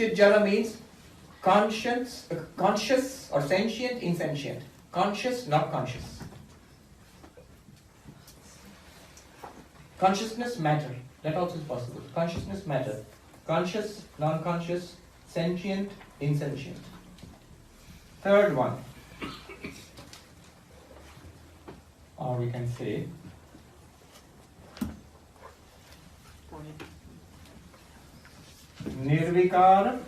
Chit-jara means conscious or sentient, insentient. Conscious, not conscious. Consciousness, matter. That also is possible. Consciousness, matter. Conscious, non-conscious, sentient, insentient. Third one. Or we can say nirvikara,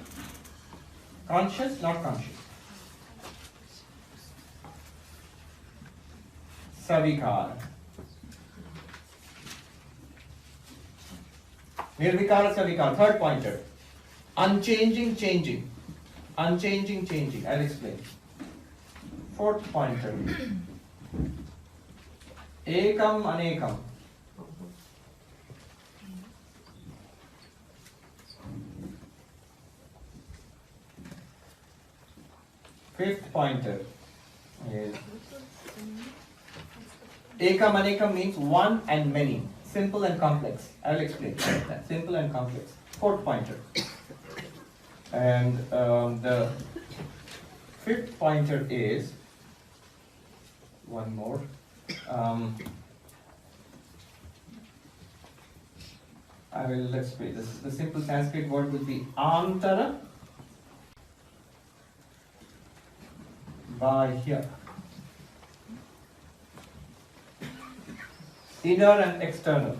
conscious, not conscious. Savikara. Nirvikara, savikara. Third pointer. Unchanging, changing. Unchanging, changing. I'll explain. Fourth pointer. Ekam, anekam. Fifth pointer is ekam, anekam means one and many. Simple and complex. I will explain that. Simple and complex. Fourth pointer. And the fifth pointer is one more. Let's say this. The simple Sanskrit word would be antara, bahya. Inner and external.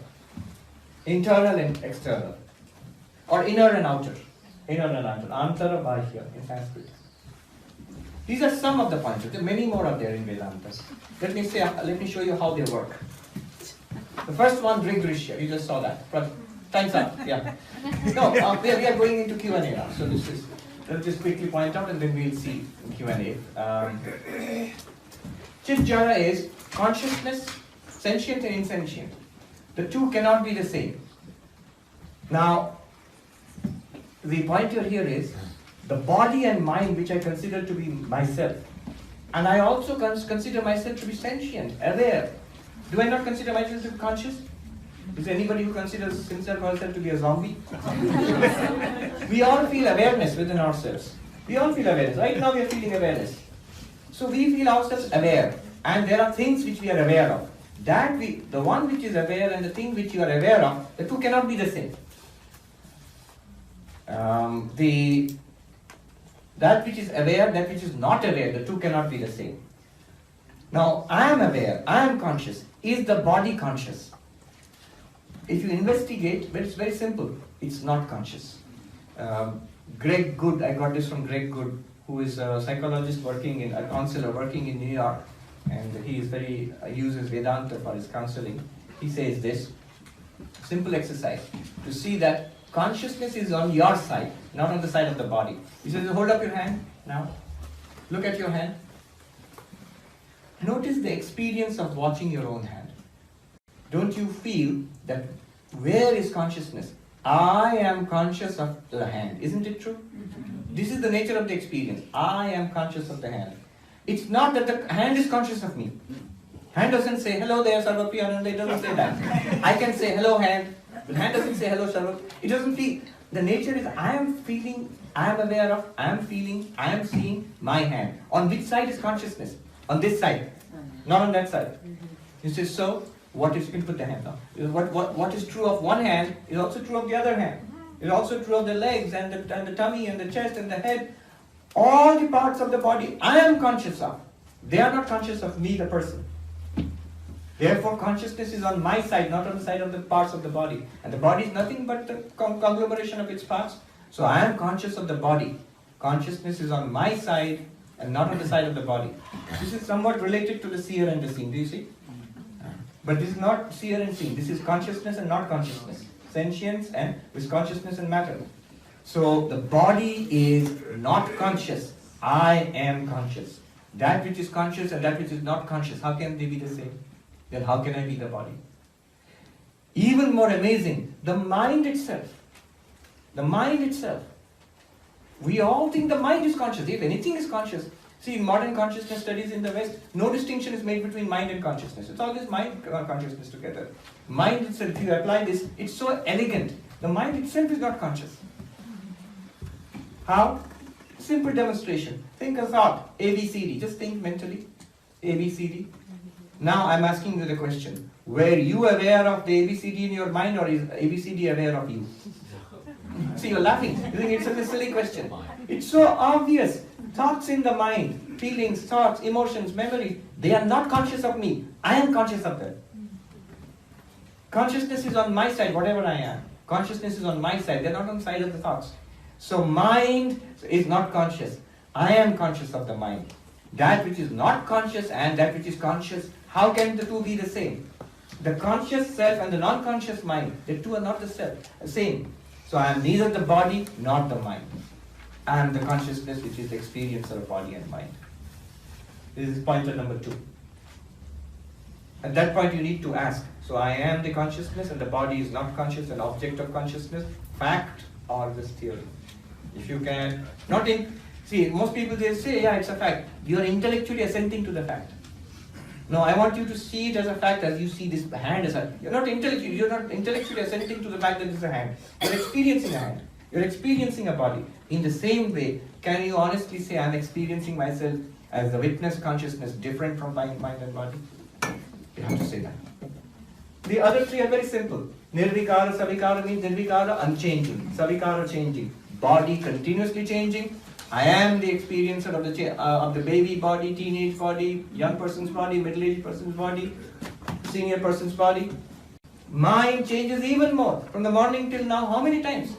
Internal and external. Or inner and outer. Inner and outer. Antara, bahya in Sanskrit. These are some of the points. There are many more are there in Vedanta. Let me show you how they work. The first one, Rigdrishya. You just saw that. Time's up. Yeah. No, we are going into Q&A now. So let's just quickly point out and then we'll see in Q&A. Chit-jara is consciousness, sentient and insentient. The two cannot be the same. Now, the pointer here is the body and mind which I consider to be myself. And I also consider myself to be sentient, aware. Do I not consider myself to be conscious? Is there anybody who considers himself or herself to be a zombie? We all feel awareness within ourselves. We all feel awareness. Right now we are feeling awareness. So we feel ourselves aware. And there are things which we are aware of. The one which is aware and the thing which you are aware of, the two cannot be the same. That which is aware, that which is not aware, the two cannot be the same. Now, I am aware, I am conscious. Is the body conscious? If you investigate, but it's very simple. It's not conscious. Greg Good, I got this from Greg Good, who is a psychologist a counselor working in New York, and he is uses Vedanta for his counseling. He says this, simple exercise, to see that consciousness is on your side, not on the side of the body. He says, hold up your hand now. Look at your hand. Notice the experience of watching your own hand. Don't you feel that where is consciousness? I am conscious of the hand. Isn't it true? This is the nature of the experience. I am conscious of the hand. It's not that the hand is conscious of me. Hand doesn't say, hello there, Sarvapi Ananda. It doesn't say that. I can say, hello hand. But hand doesn't say, hello Sarvapi. It doesn't feel. The nature is, I am feeling, I am aware of, I am feeling, I am seeing my hand. On which side is consciousness? On this side. Not on that side. You say, so, what is, you can put the hand down. What is true of one hand is also true of the other hand. It's also true of the legs and the tummy and the chest and the head. All the parts of the body I am conscious of. They are not conscious of me, the person. Therefore, consciousness is on my side, not on the side of the parts of the body. And the body is nothing but the conglomeration of its parts. So I am conscious of the body. Consciousness is on my side and not on the side of the body. This is somewhat related to the seer and the seen. Do you see? But this is not seer and seen. This is consciousness and not consciousness. Sentience and with consciousness and matter. So the body is not conscious. I am conscious. That which is conscious and that which is not conscious, how can they be the same? Then how can I be the body? Even more amazing, the mind itself. The mind itself. We all think the mind is conscious. If anything is conscious. See, in modern consciousness studies in the West, no distinction is made between mind and consciousness. It's always mind and consciousness together. Mind itself, if you apply this, it's so elegant. The mind itself is not conscious. How? Simple demonstration. Think a thought, ABCD. Just think mentally, ABCD. Now I'm asking you the question. Were you aware of the ABCD in your mind, or is ABCD aware of you? See, you're laughing. You think it's a silly question. It's so obvious. Thoughts in the mind, feelings, thoughts, emotions, memories, they are not conscious of me. I am conscious of them. Consciousness is on my side, whatever I am. Consciousness is on my side. They're not on the side of the thoughts. So mind is not conscious. I am conscious of the mind. That which is not conscious and that which is conscious, how can the two be the same? The conscious self and the non-conscious mind, the two are not the same. So I am neither the body nor the mind. I am the consciousness which is the experiencer of body and mind. This is pointer number 2. At that point you need to ask, so I am the consciousness and the body is not conscious, an object of consciousness, fact or this theory? If you can, not in, see, most people they say, yeah, it's a fact. You are intellectually assenting to the fact. No, I want you to see it as a fact as you see this hand as a, you're not intellectually assenting to the fact that it's a hand. You're experiencing a hand. You're experiencing a body. In the same way, can you honestly say, I'm experiencing myself as the witness consciousness different from mind and body? You have to say that. The other three are very simple. Nirvikara, Savikara means Nirvikara, unchanging. Savikara, changing. Body continuously changing. I am the experiencer of the baby body, teenage body, young person's body, middle-aged person's body, senior person's body. Mind changes even more. From the morning till now, how many times?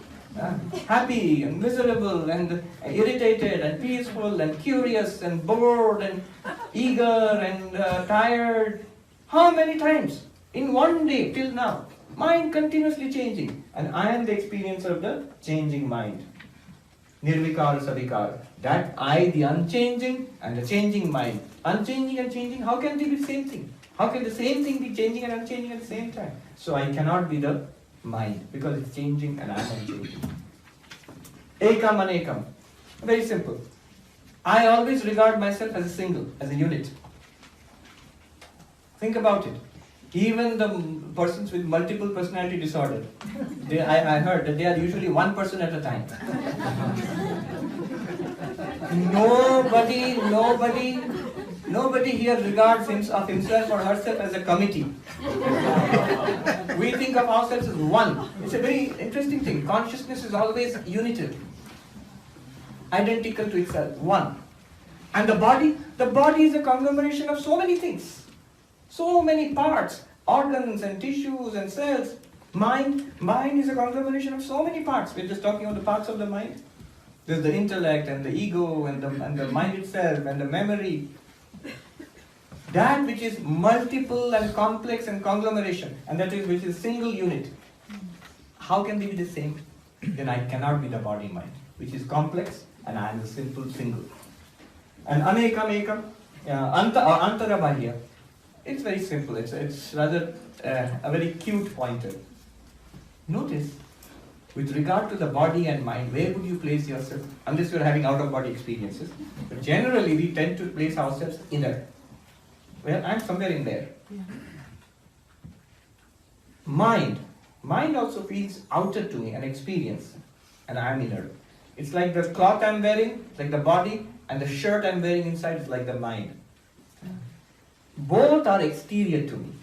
Happy and miserable and irritated and peaceful and curious and bored and eager and tired. How many times? In one day till now. Mind continuously changing. And I am the experiencer of the changing mind. Nirvikara, Savikara. That I, the unchanging and the changing mind. Unchanging and changing, how can they be the same thing? How can the same thing be changing and unchanging at the same time? So I cannot be the mind because it's changing and I am unchanging. Ekam anekam. Very simple. I always regard myself as a single, as a unit. Think about it. Even the persons with multiple personality disorder, I heard that they are usually one person at a time. Nobody here regards himself or herself as a committee. We think of ourselves as one. It's a very interesting thing. Consciousness is always unitive, identical to itself, one. And the body is a conglomeration of so many things. So many parts, organs and tissues and cells. Mind is a conglomeration of so many parts. We're just talking about the parts of the mind. There's the intellect and the ego and the mind itself and the memory. That which is multiple and complex and conglomeration, and that is which is single unit. How can they be the same? Then I cannot be the body mind, which is complex, and I am the simple single. And anekam, antara bahya. It's very simple. It's rather a very cute pointer. Notice, with regard to the body and mind, where would you place yourself? Unless you're having out-of-body experiences. But generally, we tend to place ourselves inner. Well, I'm somewhere in there. Yeah. Mind also feels outer to me, an experience, and I'm inner. It's like the cloth I'm wearing, like the body, and the shirt I'm wearing inside is like the mind. Both are exterior to me,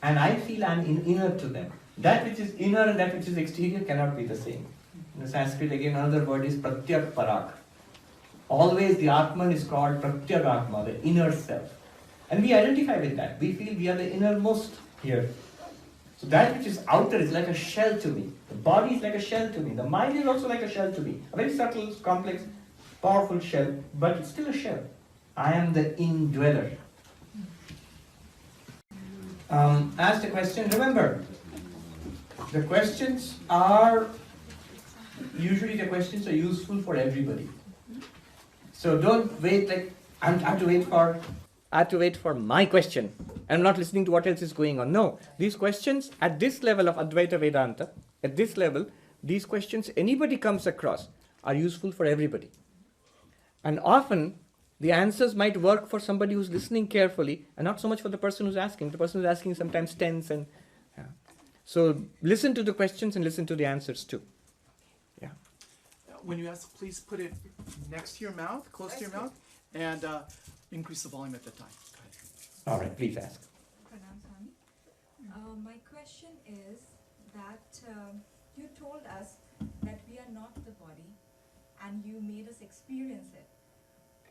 and I feel I'm inner to them. That which is inner and that which is exterior cannot be the same. In Sanskrit, again, another word is pratyak parak. Always the Atman is called pratyak atma, the inner self. And we identify with that. We feel we are the innermost here. So that which is outer is like a shell to me. The body is like a shell to me. The mind is also like a shell to me. A very subtle, complex, powerful shell, but it's still a shell. I am the indweller. Ask the question, remember, the questions are useful for everybody. So don't wait like, I have to wait for my question. I'm not listening to what else is going on. No, these questions at this level of Advaita Vedanta, at this level, these questions anybody comes across are useful for everybody. And often, the answers might work for somebody who's listening carefully and not so much for the person who's asking. The person who's asking is sometimes tense and... So listen to the questions and listen to the answers too. Yeah. when you ask, please put it next to your mouth, close to your mouth, and increase the volume at the time. Go ahead. All right, please ask. Pranam Swami. My question is that you told us that we are not the body and you made us experience it.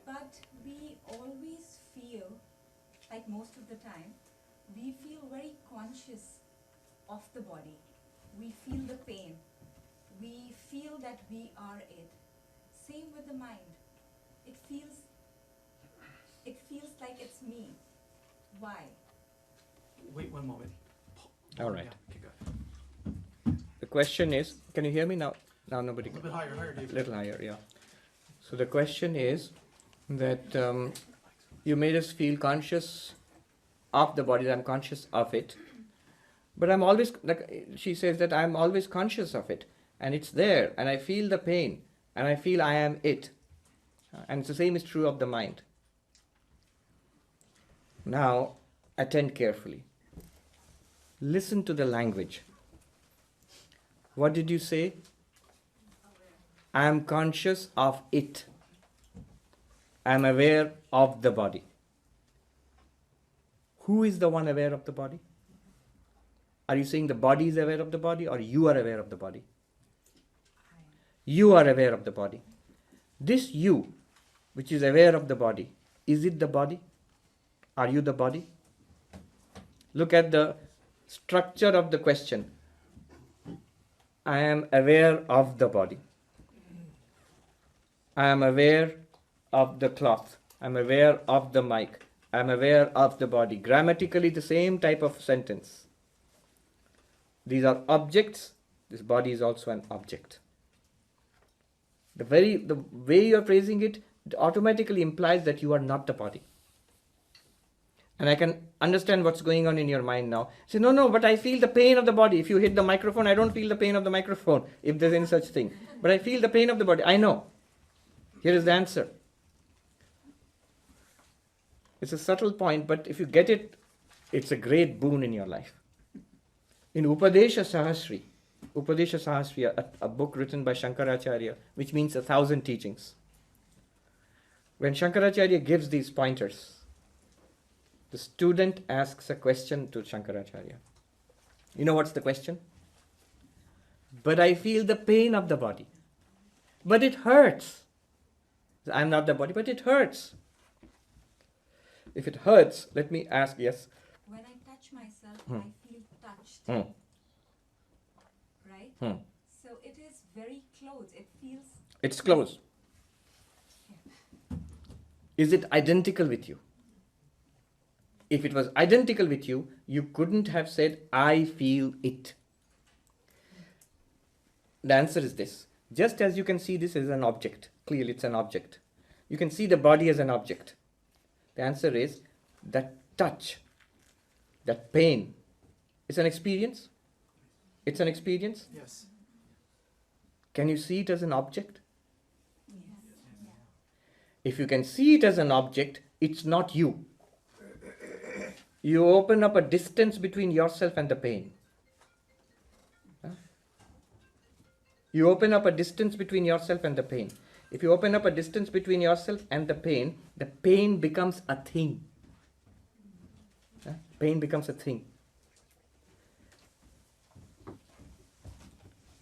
But we always feel, like most of the time, we feel very conscious of the body. We feel the pain. We feel that we are it. Same with the mind. It feels like it's me. Why? Wait one moment. All right. Yeah, okay, go ahead. The question is, can you hear me now? Now A nobody little can. bit higher, David. Little higher, yeah. So the question is that you made us feel conscious of the body, that I'm conscious of it. But I'm always, like she says, that I'm always conscious of it. And it's there, and I feel the pain, and I feel I am it. And the same is true of the mind. Now, attend carefully. Listen to the language. What did you say? I am conscious of it. I am aware of the body. Who is the one aware of the body? Are you saying the body is aware of the body, or you are aware of the body? You are aware of the body. This you, which is aware of the body, is it the body? Are you the body? Look at the structure of the question. I am aware of the body. I am aware of the cloth. I am aware of the mic. I am aware of the body. Grammatically, the same type of sentence. These are objects. This body is also an object. The way you are phrasing it automatically implies that you are not the body. And I can understand what's going on in your mind now. Say, no, but I feel the pain of the body. If you hit the microphone, I don't feel the pain of the microphone, if there's any such thing. But I feel the pain of the body. I know. Here is the answer. It's a subtle point, but if you get it, it's a great boon in your life. In Upadesha Sahasri, a book written by Shankaracharya, which means 1,000 teachings. When Shankaracharya gives these pointers, the student asks a question to Shankaracharya. You know what's the question? But I feel the pain of the body. But it hurts. I'm not the body, but it hurts. If it hurts, let me ask, yes? When I touch myself, I feel touched. Right? So it is very close. It feels... It's close. Is it identical with you? If it was identical with you, you couldn't have said, I feel it. The answer is this. Just as you can see this as an object, clearly it's an object. You can see the body as an object. The answer is that touch, that pain, is an experience. It's an experience. Yes. Can you see it as an object? Yes. Yeah. If you can see it as an object, it's not you. You open up a distance between yourself and the pain. You open up a distance between yourself and the pain. If you open up a distance between yourself and the pain becomes a thing. Pain becomes a thing.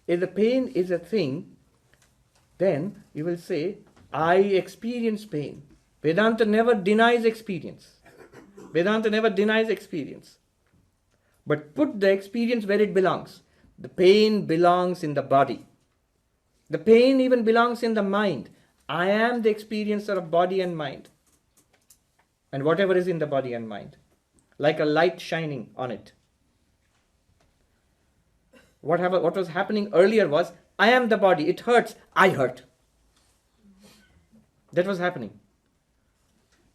If the pain is a thing, then you will say, I experience pain. Vedanta never denies experience. Vedanta never denies experience. But put the experience where it belongs. The pain belongs in the body. The pain even belongs in the mind. I am the experiencer of body and mind. And whatever is in the body and mind. Like a light shining on it. What was happening earlier was, I am the body, it hurts, I hurt. That was happening.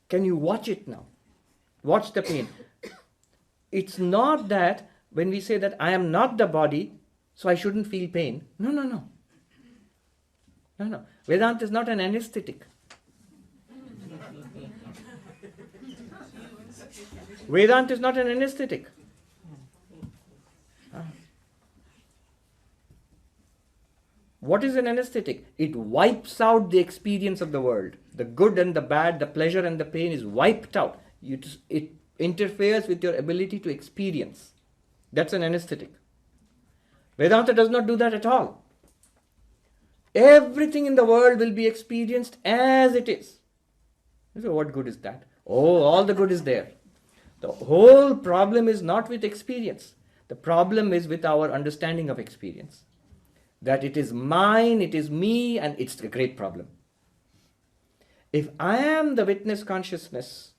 Can you watch it now? Watch the pain. It's not that when we say that I am not the body, so I shouldn't feel pain. No. Vedanta is not an anesthetic. Vedanta is not an anesthetic. What is an anesthetic? It wipes out the experience of the world. The good and the bad, the pleasure and the pain is wiped out. It interferes with your ability to experience. That's an anesthetic. Vedanta does not do that at all. Everything in the world will be experienced as it is. So what good is that? Oh, all the good is there. The whole problem is not with experience. The problem is with our understanding of experience. That it is mine, it is me, and it's a great problem. If I am the witness consciousness,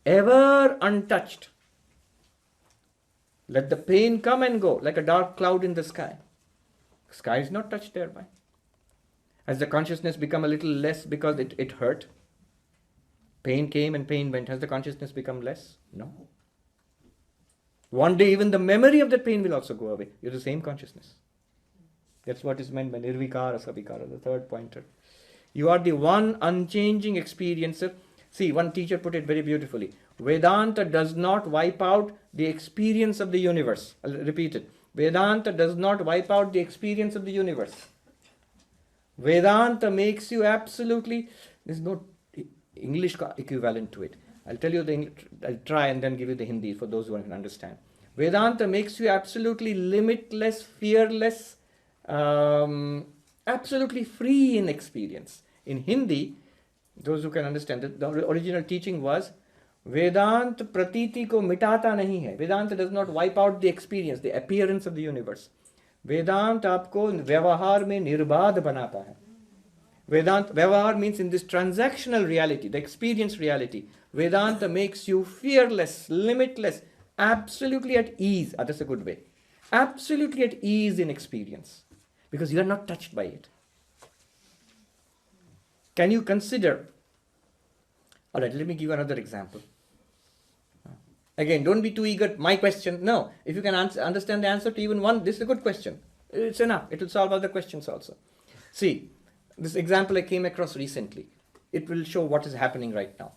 ever untouched, let the pain come and go like a dark cloud in the sky. The sky is not touched thereby. Has the consciousness become a little less because it hurt? Pain came and pain went. Has the consciousness become less? No. One day even the memory of that pain will also go away. You're the same consciousness. That's what is meant by nirvikara, savikara, the third pointer. You are the one unchanging experiencer. See, one teacher put it very beautifully. Vedanta does not wipe out the experience of the universe. I'll repeat it. Vedanta does not wipe out the experience of the universe. Vedanta makes you absolutely, there's no English equivalent to it. I'll tell you the English, I'll try and then give you the Hindi for those who can understand. Vedanta makes you absolutely limitless, fearless, absolutely free in experience. In Hindi, those who can understand it, the original teaching was Vedanta pratiti ko mitata nahi hai. Vedanta does not wipe out the experience, the appearance of the universe. Vedanta aapko vyavahar mein nirbad banata hai. Vedanta, vyavahar means in this transactional reality, the experience reality. Vedanta makes you fearless, limitless, absolutely at ease. That's a good way. Absolutely at ease in experience. Because you are not touched by it. Can you consider? Alright, let me give you another example. Again, don't be too eager. My question, no. If you can understand the answer to even one, this is a good question. It's enough. It will solve other questions also. See, this example I came across recently. It will show what is happening right now.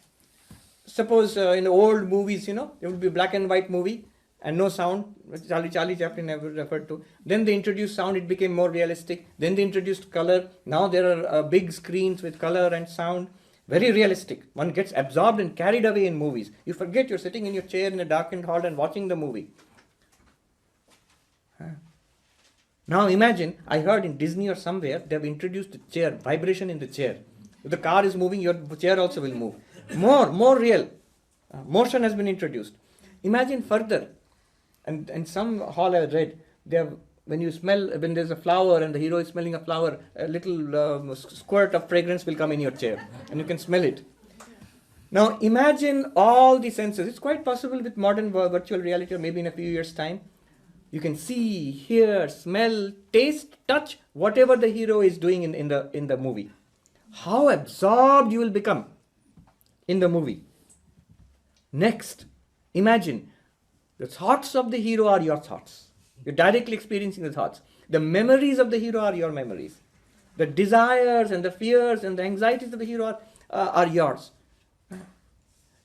Suppose in the old movies, there would be a black and white movie and no sound, which Charlie Chaplin never referred to. Then they introduced sound, it became more realistic. Then they introduced color. Now there are big screens with color and sound. Very realistic. One gets absorbed and carried away in movies. You forget you're sitting in your chair in a darkened hall and watching the movie. Now imagine, I heard in Disney or somewhere, they have introduced the chair, vibration in the chair. If the car is moving, your chair also will move. More real. Motion has been introduced. Imagine further, and some hall I read, they have, when there's a flower and the hero is smelling a flower, a little squirt of fragrance will come in your chair and you can smell it. Now imagine all the senses. It's quite possible with modern virtual reality, or maybe in a few years' time. You can see, hear, smell, taste, touch, whatever the hero is doing in the movie. How absorbed you will become in the movie. Next, imagine the thoughts of the hero are your thoughts. You're directly experiencing the thoughts. The memories of the hero are your memories. The desires and the fears and the anxieties of the hero are yours.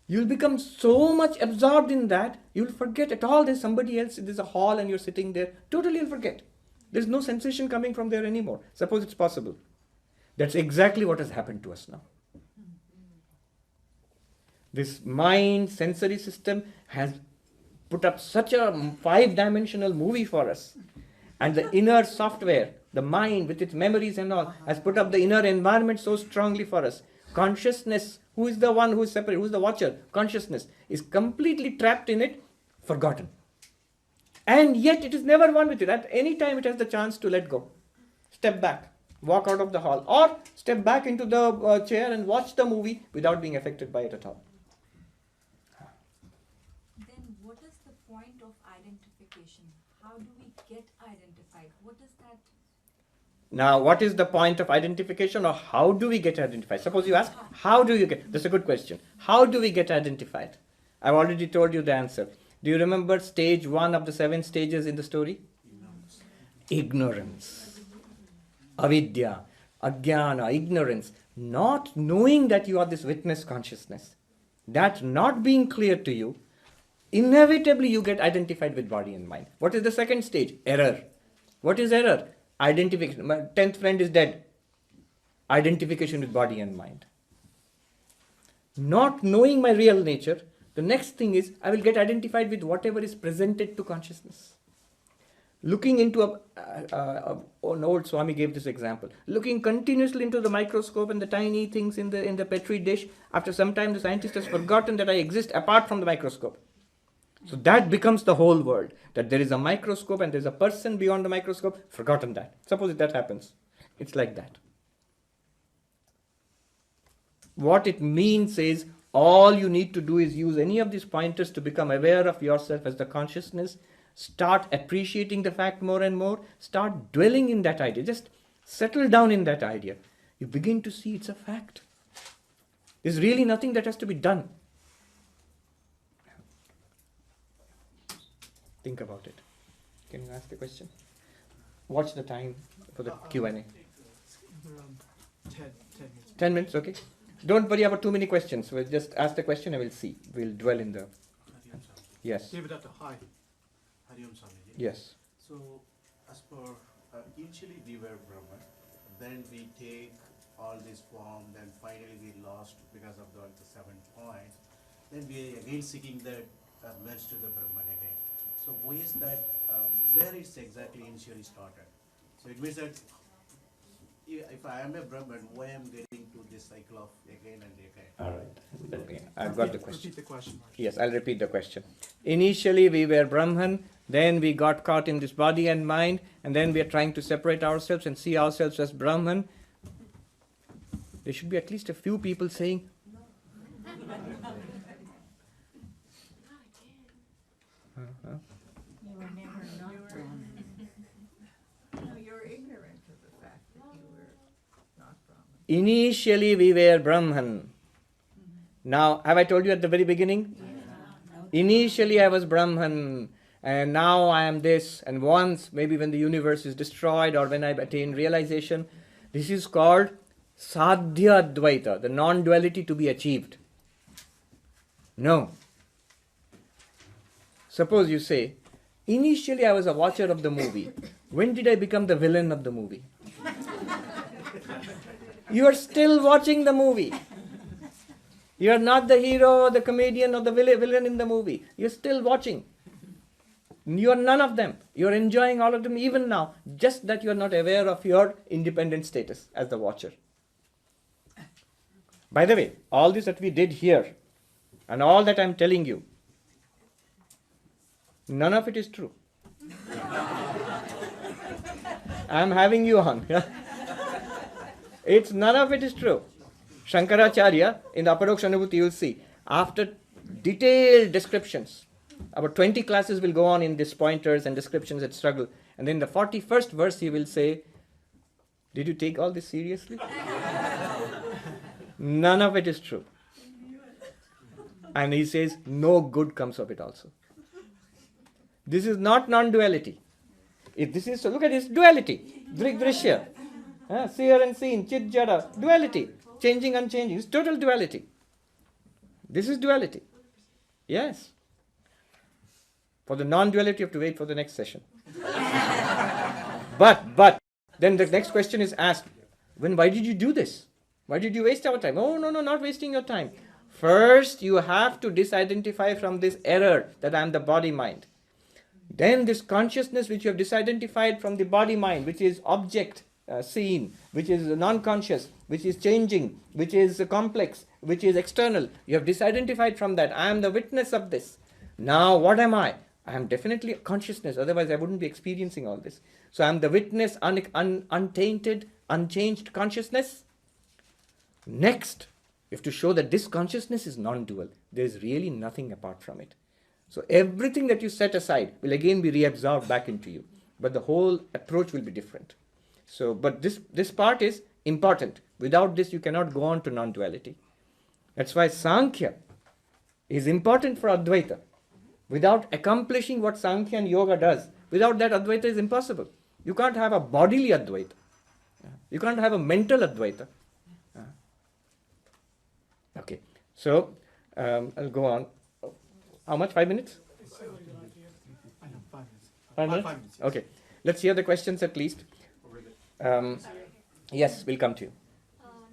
You'll become so much absorbed in that, you'll forget at all there's somebody else, there's a hall and you're sitting there. Totally you'll forget. There's no sensation coming from there anymore. Suppose it's possible. That's exactly what has happened to us now. This mind sensory system has put up such a 5-dimensional movie for us. And the inner software, the mind with its memories and all, has put up the inner environment so strongly for us. Consciousness, who is the one who is separate, who is the watcher? Consciousness is completely trapped in it, forgotten. And yet it is never one with it. At any time it has the chance to let go. Step back, walk out of the hall, or step back into the chair and watch the movie without being affected by it at all. Then what is the point of identification? How do we get identified? What is that? Now, what is the point of identification, or how do we get identified? Suppose you ask, how do you get? That's a good question. How do we get identified? I've already told you the answer. Do you remember stage 1 of the 7 stages in the story? Ignorance. Avidya, ajnana, ignorance. Not knowing that you are this witness consciousness. That not being clear to you, inevitably you get identified with body and mind. What is the second stage? Error. What is error? identification. My 10th friend is dead. Identification with body and mind. Not knowing my real nature, the next thing is I will get identified with whatever is presented to consciousness. Looking into an old Swaami gave this example. Looking continuously into the microscope and the tiny things in the petri dish, after some time the scientist has forgotten that I exist apart from the microscope. So that becomes the whole world. That there is a microscope and there is a person beyond the microscope, forgotten that. Suppose that happens. It's like that. What it means is, all you need to do is use any of these pointers to become aware of yourself as the consciousness. Start appreciating the fact more and more. Start dwelling in that idea. Just settle down in that idea. You begin to see it's a fact. There's really nothing that has to be done. Think about it. Can you ask the question? Watch the time for the Q&A. Around 10 minutes. 10 minutes, okay. Don't worry about too many questions. We'll just ask the question and we'll see. We'll dwell in the... Yes. Vodanta, hi. Hariom Swamiji. Yes. So, as per, initially we were Brahman, then we take all this form, then finally we lost because of the 7 points. Then we again seeking that merge to the Brahman again. So, why is that, where it's exactly initially started? So, it means that if I am a Brahman, why am I getting to this cycle of again and again? All right. I've got the question. Repeat the question. Yes, I'll repeat the question. Initially we were Brahman, then we got caught in this body and mind, and then we are trying to separate ourselves and see ourselves as Brahman. There should be at least a few people saying, uh-huh. You were never not Brahman. No, you're ignorant of the fact that you were not Brahman. Initially we were Brahman. Now, have I told you at the very beginning? Initially I was Brahman, and now I am this, and once, maybe when the universe is destroyed or when I attain realization, this is called Sadhya Advaita, the non-duality to be achieved. No. Suppose you say, initially I was a watcher of the movie. When did I become the villain of the movie? You are still watching the movie. You are not the hero or the comedian or the villain in the movie. You are still watching. You are none of them. You are enjoying all of them even now. Just that you are not aware of your independent status as the watcher. By the way, all this that we did here and all that I am telling you, none of it is true. I am having you on. None of it is true. Shankaracharya, in the Aparoksha Anubhuti, you will see, after detailed descriptions, about 20 classes will go on in these pointers and descriptions that struggle. And then the 41st verse he will say, did you take all this seriously? None of it is true. And he says, no good comes of it also. This is not non-duality. So look at this duality. Drishya. Seer and seen, chit jada. Duality. Changing, unchanging. It's total duality. This is duality. Yes. For the non-duality, you have to wait for the next session. But, then the next question is asked, why did you do this? Why did you waste our time? Oh, no, not wasting your time. First, you have to disidentify from this error that I am the body-mind. Then this consciousness which you have disidentified from the body-mind, which is object, seen, which is non-conscious, which is changing, which is complex, which is external. You have disidentified from that. I am the witness of this. Now what am I? I am definitely a consciousness, otherwise I wouldn't be experiencing all this. So I am the witness, untainted, unchanged consciousness. Next, you have to show that this consciousness is non-dual. There is really nothing apart from it. So everything that you set aside will again be reabsorbed back into you. But the whole approach will be different. So, but this part is important. Without this, you cannot go on to non-duality. That's why Sankhya is important for Advaita. Without accomplishing what Sankhya and Yoga does, without that Advaita is impossible. You can't have a bodily Advaita. You can't have a mental Advaita. Okay, so I'll go on. How much? 5 minutes? I know, 5 minutes. 5 minutes? 5 minutes. Okay, let's hear the questions at least. Yes, we'll come to you.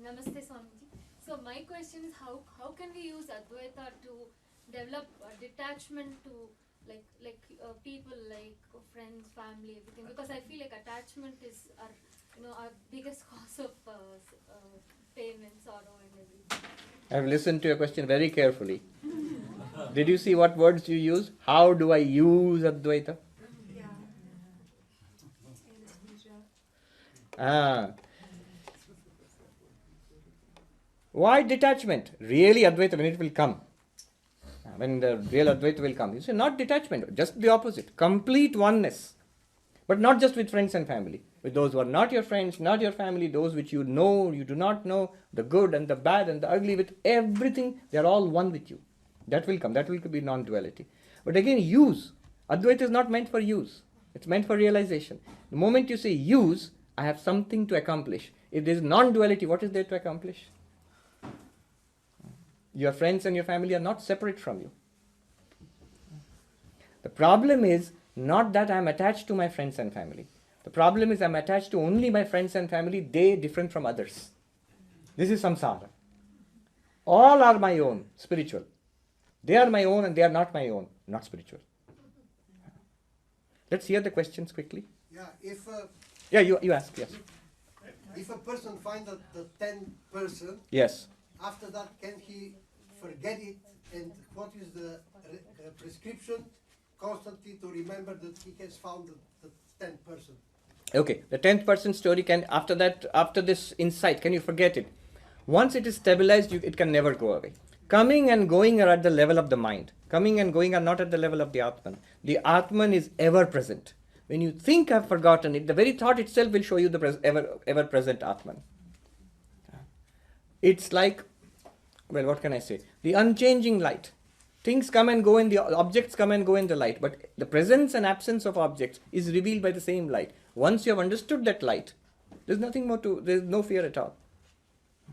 Namaste, Swamiji. So my question is, how can we use Advaita to develop detachment to people, like friends, family, everything? Because I feel like attachment is our biggest cause of pain and sorrow and everything. I've listened to your question very carefully. Did you see what words you use? How do I use Advaita? Yeah. Why detachment? Really Advaita, when it will come. When the real Advaita will come. You say not detachment, just the opposite. Complete oneness. But not just with friends and family. With those who are not your friends, not your family, those which you know, you do not know, the good and the bad and the ugly, with everything, they are all one with you. That will come. That will be non-duality. But again, use. Advaita is not meant for use. It's meant for realization. The moment you say use, I have something to accomplish. If there is non-duality, what is there to accomplish? Your friends and your family are not separate from you. The problem is not that I am attached to my friends and family. The problem is I am attached to only my friends and family, they different from others. This is samsara. All are my own, spiritual. They are my own and they are not my own, not spiritual. Let's hear the questions quickly. Yeah, You ask, yes. if a person finds the 10th person, Yes. after that, can he forget it? And what is the prescription constantly to remember that he has found the 10th person? Okay, the 10th person story can, after this insight, can you forget it? Once it is stabilized, it can never go away. Coming and going are at the level of the mind. Coming and going are not at the level of the Atman. The Atman is ever present. When you think I've forgotten it, the very thought itself will show you the ever present Atman. It's like, well, what can I say? The unchanging light. Things come and go in the objects come and go in the light, but the presence and absence of objects is revealed by the same light. Once you have understood that light, there's nothing more there's no fear at all.